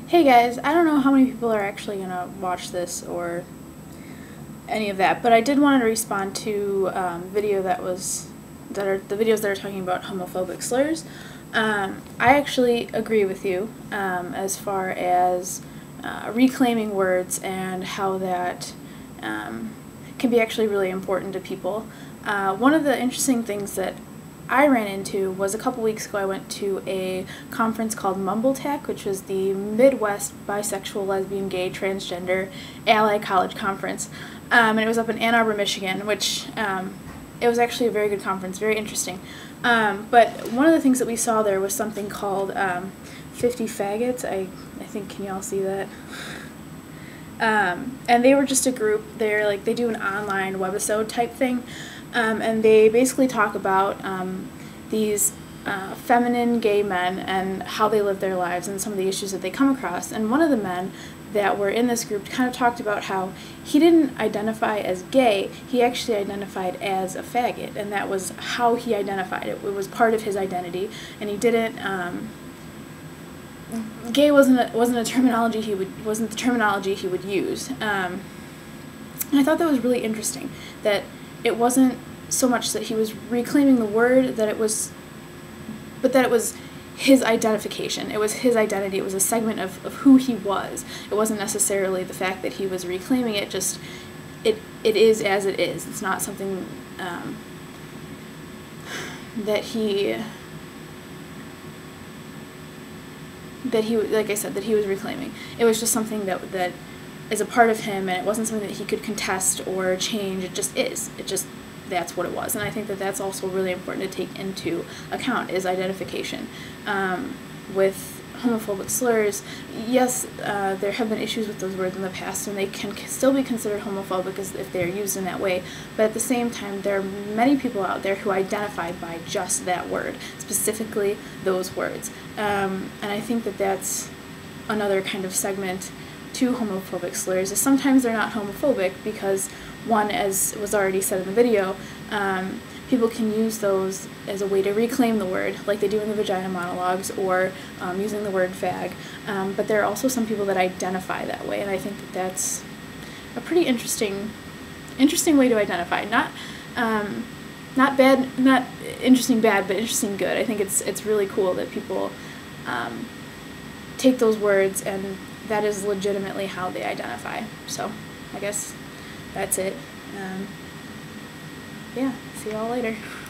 Hey guys, I don't know how many people are actually going to watch this or any of that, but I did want to respond to the videos that are talking about homophobic slurs. I actually agree with you as far as reclaiming words and how that can be actually really important to people. One of the interesting things that I ran into was a couple weeks ago I went to a conference called MBLGTAC, which was the Midwest Bisexual, Lesbian, Gay, Transgender Ally College Conference. And it was up in Ann Arbor, Michigan, which it was actually a very good conference, very interesting. But one of the things that we saw there was something called 50 Faggots. I think, can y'all see that? And they were just a group. They do an online webisode type thing. And they basically talk about these feminine gay men and how they live their lives and some of the issues that they come across. And one of the men that were in this group kind of talked about how he didn't identify as gay, he actually identified as a faggot, and that was how he identified it. It was part of his identity, and he didn't. Gay wasn't the terminology he would use. And I thought that was really interesting, that it wasn't so much that he was reclaiming the word, but that it was his identification. It was his identity. It was a segment of who he was. It wasn't necessarily the fact that he was reclaiming it, just it is as it is. It's not something that he like I said, that he was reclaiming. It was just something that is a part of him, and it wasn't something that he could contest or change. It just is. That's what it was. And I think that that's also really important to take into account, is identification. With homophobic slurs, yes, there have been issues with those words in the past, and they can still be considered homophobic if they're used in that way. But at the same time, there are many people out there who identify by just that word, specifically those words. And I think that that's another kind of segment to homophobic slurs, is sometimes they're not homophobic because, one, as was already said in the video, people can use those as a way to reclaim the word, like they do in the vagina monologues, or using the word fag. But there are also some people that identify that way, and I think that that's a pretty interesting way to identify. Not bad, not interesting bad, but interesting good. I think it's really cool that people take those words, and that is legitimately how they identify. So I guess that's it. Yeah, see y'all later.